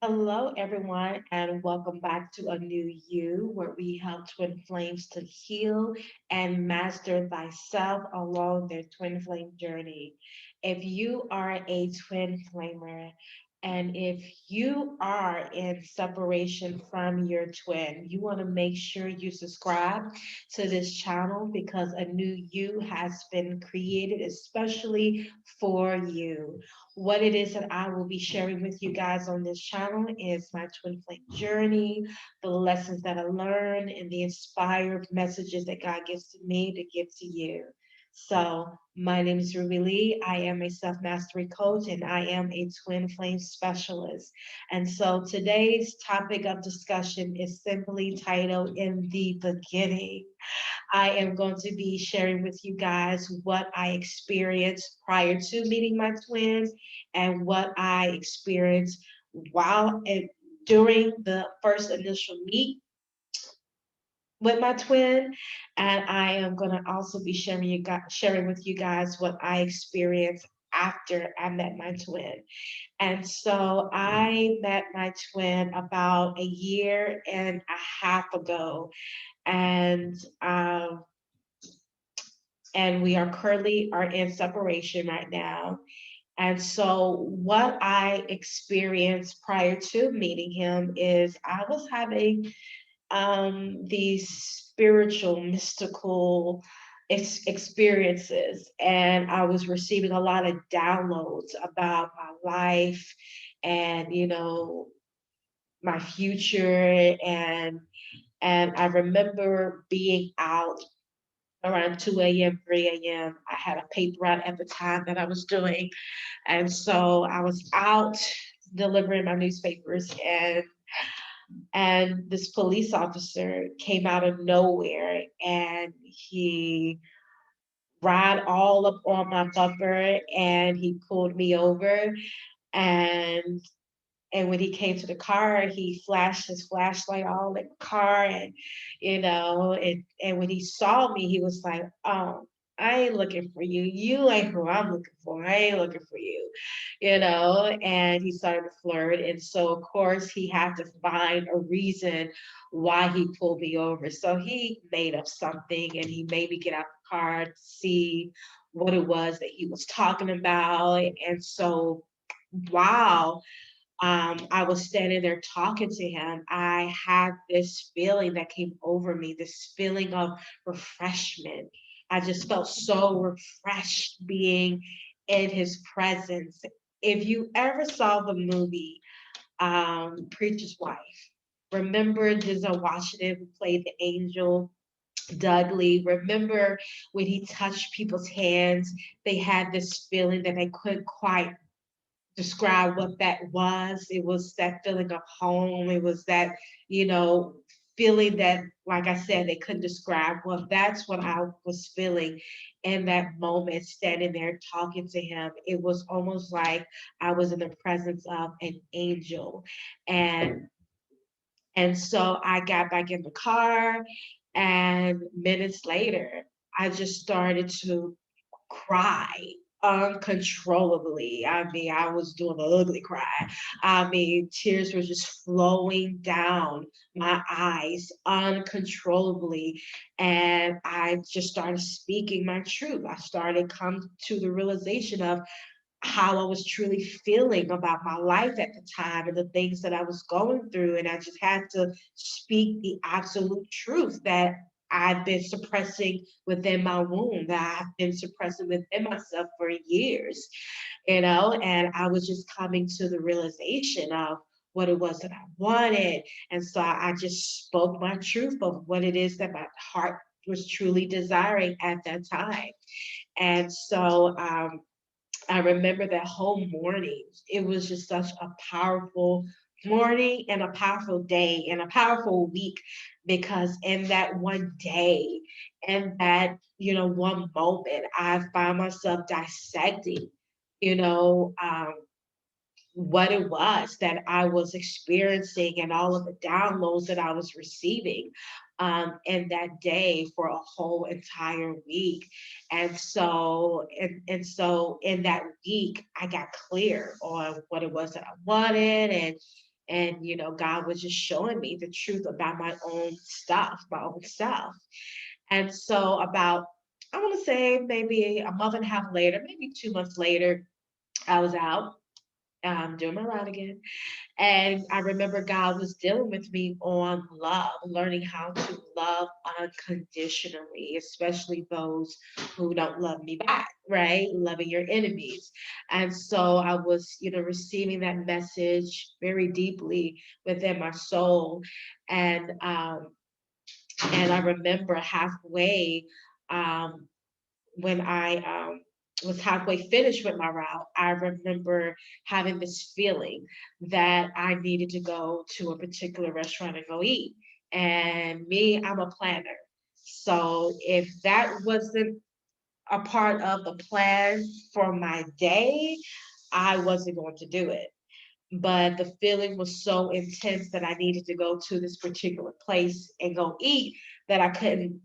Hello, everyone, and welcome back to a new you where we help twin flames to heal and master thyself along their twin flame journey. If you are a twin flamer, and if you are in separation from your twin, you want to make sure you subscribe to this channel because a new you has been created especially for you. What it is that I will be sharing with you guys on this channel is my twin flame journey, the lessons that I learned, and the inspired messages that God gives to me to give to you. So, my name is Ruby Lee. I am a self mastery coach and I am a twin flame specialist. And so, today's topic of discussion is simply titled In the Beginning. I am going to be sharing with you guys what I experienced prior to meeting my twins and what I experienced while and during the first initial meet with my twin. And I am going to also be sharing with you guys what I experienced after I met my twin. And so I met my twin about a year and a half ago. And we are currently are in separation right now. And so what I experienced prior to meeting him is I was having these spiritual, mystical experiences, and I was receiving a lot of downloads about my life and my future and I remember being out around 2 a.m., 3 a.m. I had a paper route at the time that I was doing. And so I was out delivering my newspapers and this police officer came out of nowhere and he ran all up on my bumper and he pulled me over and when he came to the car, he flashed his flashlight all in the car, and when he saw me, he was like, "Oh, I ain't looking for you. You ain't who I'm looking for. I ain't looking for you." And he started to flirt, and so of course he had to find a reason why he pulled me over. So he made up something, and he made me get out the car to see what it was that he was talking about, and so. Wow, I was standing there talking to him, I had this feeling that came over me, this feeling of refreshment. I just felt so refreshed being in his presence. If you ever saw the movie Preacher's Wife, remember Denzel Washington who played the angel? Dudley, remember when he touched people's hands, they had this feeling that they couldn't quite describe what that was. It was that feeling of home. It was that, you know, feeling that, like I said, they couldn't describe. Well, that's what I was feeling in that moment, standing there talking to him. It was almost like I was in the presence of an angel. And and so I got back in the car, and minutes later, I just started to cry uncontrollably. I mean, I was doing an ugly cry. I mean, tears were just flowing down my eyes uncontrollably. And I just started speaking my truth. I started come to the realization of how I was truly feeling about my life at the time and the things that I was going through. And I just had to speak the absolute truth that I've been suppressing within my womb, that I've been suppressing within myself for years, and I was just coming to the realization of what it was that I wanted. And so I just spoke my truth of what it is that my heart was truly desiring at that time. And so I remember that whole morning. It was just such a powerful morning and a powerful day and a powerful week because in that one day and that, one moment, I found myself dissecting, you know, um, what it was that I was experiencing and all of the downloads that I was receiving in that day for a whole entire week. And so in that week, I got clear on what it was that I wanted And, God was just showing me the truth about my own stuff, my own self. And so about, I want to say maybe a month and a half later, maybe 2 months later, I was out doing my round again. And I remember God was dealing with me on love, learning how to love unconditionally, especially those who don't love me back, right? Loving your enemies. And so I was, receiving that message very deeply within my soul. And and I remember halfway, um, when I was halfway finished with my route, I remember having this feeling that I needed to go to a particular restaurant and go eat. And me, I'm a planner. So if that wasn't a part of the plan for my day, I wasn't going to do it. But the feeling was so intense that I needed to go to this particular place and go eat that I couldn't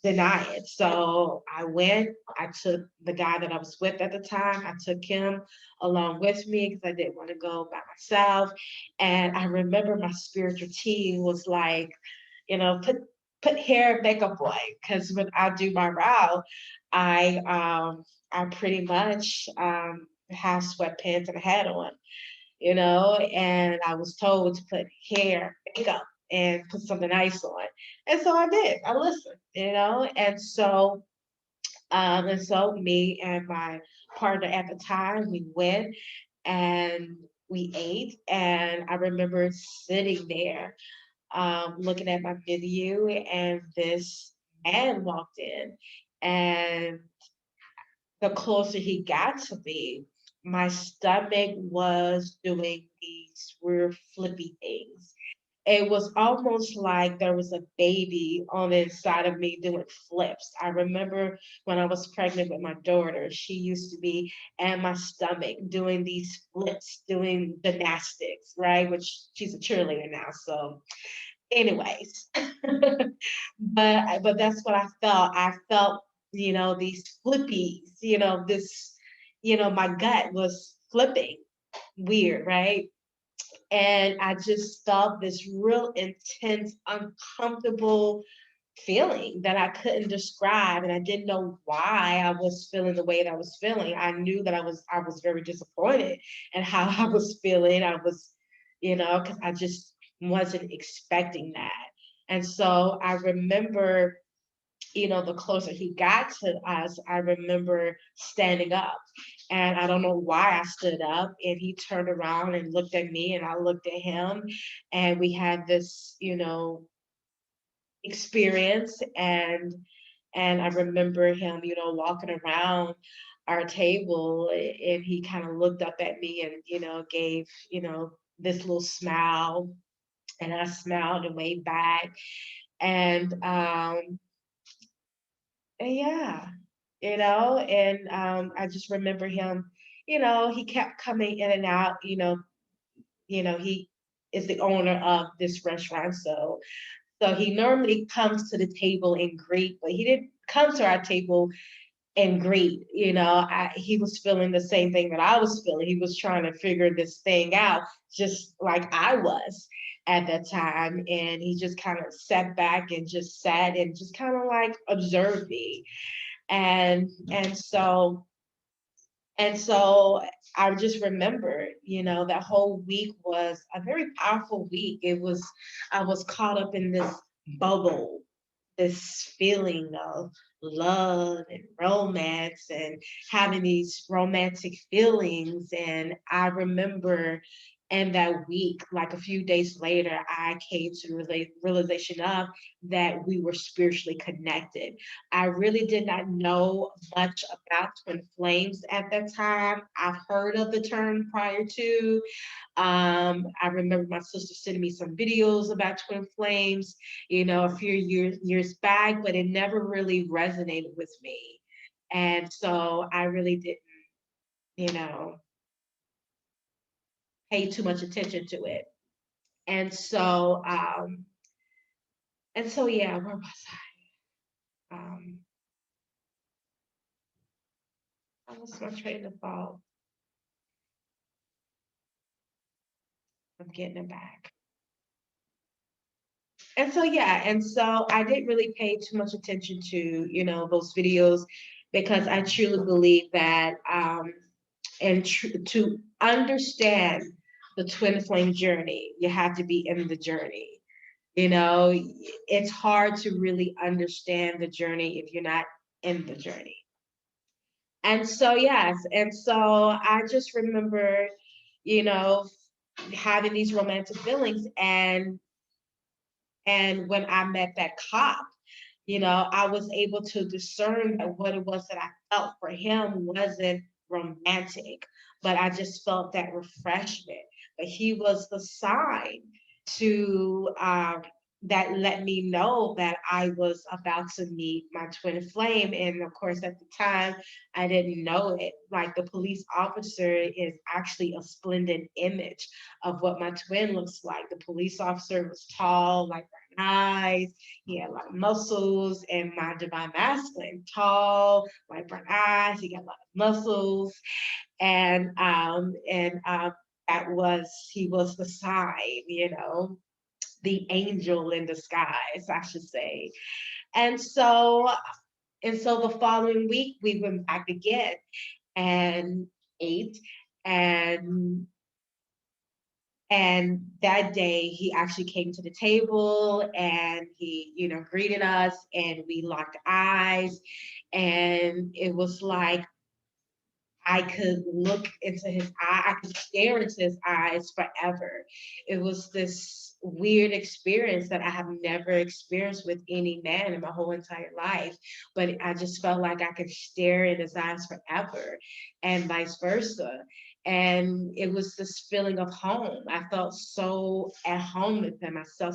deny it. So I went, I took the guy that I was with at the time, I took him along with me because I didn't want to go by myself. And I remember my spiritual team was like, put hair and makeup on, because when I do my route, I pretty much have sweatpants and a hat on, and I was told to put hair, makeup, and put something nice on. And so I did. I listened, and so me and my partner at the time, we went and we ate. And I remember sitting there, looking at my menu, and this man walked in. And the closer he got to me, my stomach was doing these weird flippy things. It was almost like there was a baby on the inside of me doing flips. I remember when I was pregnant with my daughter, she used to be in my stomach doing these flips, doing gymnastics, right? Which she's a cheerleader now. So, anyways, but that's what I felt. I felt, these flippies, this, my gut was flipping weird, right? And I just felt this real intense, uncomfortable feeling that I couldn't describe, and I didn't know why I was feeling the way that I was feeling. I knew that I was very disappointed in how I was feeling. I was, because I just wasn't expecting that. And so I remember, the closer he got to us, I remember standing up. And I don't know why I stood up. And he turned around and looked at me, and I looked at him. And we had this, experience. And I remember him, walking around our table, and he kind of looked up at me and, gave, this little smile. And I smiled and waved back. And and yeah, and I just remember him, he kept coming in and out, he is the owner of this restaurant. So he normally comes to the table and greet, but he didn't come to our table and greet. He was feeling the same thing that I was feeling. He was trying to figure this thing out, just like I was at that time. And he just kind of sat back and just sat and just kind of like observed me. And so I just remember, that whole week was a very powerful week. I was caught up in this bubble, this feeling of love and romance and having these romantic feelings. And I remember in that week, like a few days later, I came to the realization of that we were spiritually connected. I really did not know much about twin flames at that time. I've heard of the term prior to. I remember my sister sending me some videos about twin flames, a few years back, but it never really resonated with me. And so I really didn't, you know, pay too much attention to it. And so, yeah, where was I? I lost my train of thought. I'm getting it back. And so yeah, and so I didn't really pay too much attention to, those videos, because I truly believe that to understand the twin flame journey, you have to be in the journey. You know, it's hard to really understand the journey if you're not in the journey. And so yes, and so I just remember, you know, having these romantic feelings, and when I met that cop, I was able to discern that what it was that I felt for him wasn't romantic, but I just felt that refreshment. But he was the sign to that let me know that I was about to meet my twin flame. And of course, at the time, I didn't know it. Like, the police officer is actually a splendid image of what my twin looks like. The police officer was tall, like brown eyes, he had a lot of muscles, and my divine masculine, tall, like brown eyes, he got a lot of muscles, and that was he was the sign, the angel in disguise, I should say. And so the following week we went back again and ate, and that day he actually came to the table, and he, greeted us, and we locked eyes, and it was like I could look into his eye, I could stare into his eyes forever. It was this weird experience that I have never experienced with any man in my whole entire life. But I just felt like I could stare in his eyes forever, and vice versa. And it was this feeling of home. I felt so at home with him. I felt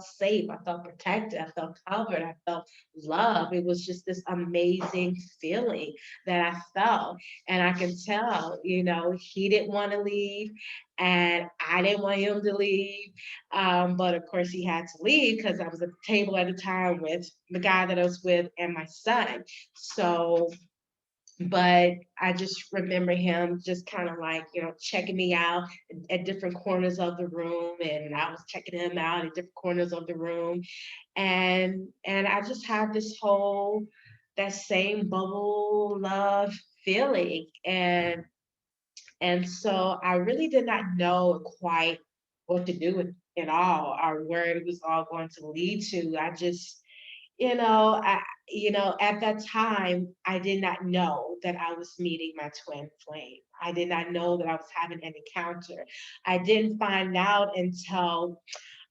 safe. I felt protected. I felt covered. I felt love. It was just this amazing feeling that I felt. And I can tell, he didn't want to leave, and I didn't want him to leave. But of course, he had to leave because I was at the table at the time with the guy that I was with and my son. So, but I just remember him just kind of like, checking me out at different corners of the room, and I was checking him out at different corners of the room. And I just had this whole that same bubble love feeling. And so I really did not know quite what to do with it all, or where it was all going to lead to. I just, at that time, I did not know that I was meeting my twin flame. I did not know that I was having an encounter. I didn't find out until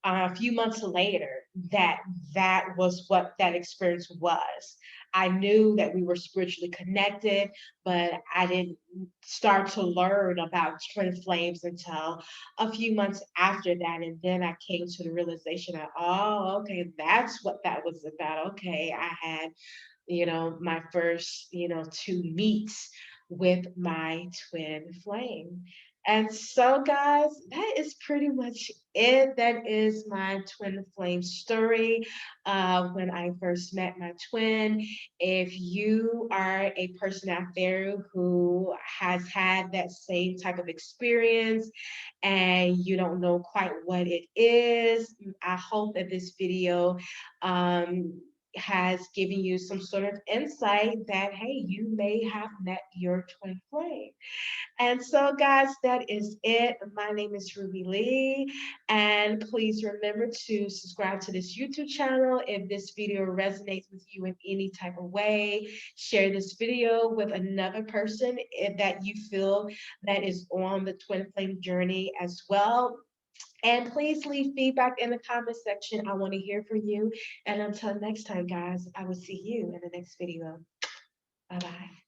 a few months later that that was what that experience was. I knew that we were spiritually connected, but I didn't start to learn about twin flames until a few months after that. And then I came to the realization that, oh, okay, that's what that was about. Okay, I had, my first, two meets with my twin flame. And so, guys, that is pretty much it. That is my twin flame story. When I first met my twin. If you are a person out there who has had that same type of experience and you don't know quite what it is, I hope that this video has given you some sort of insight that, hey, you may have met your twin flame. And so, guys, that is it. My name is Ruby Lee, and please remember to subscribe to this YouTube channel. If this video resonates with you in any type of way, share this video with another person that you feel that is on the twin flame journey as well. And please leave feedback in the comment section. I want to hear from you. And until next time, guys, I will see you in the next video. Bye bye.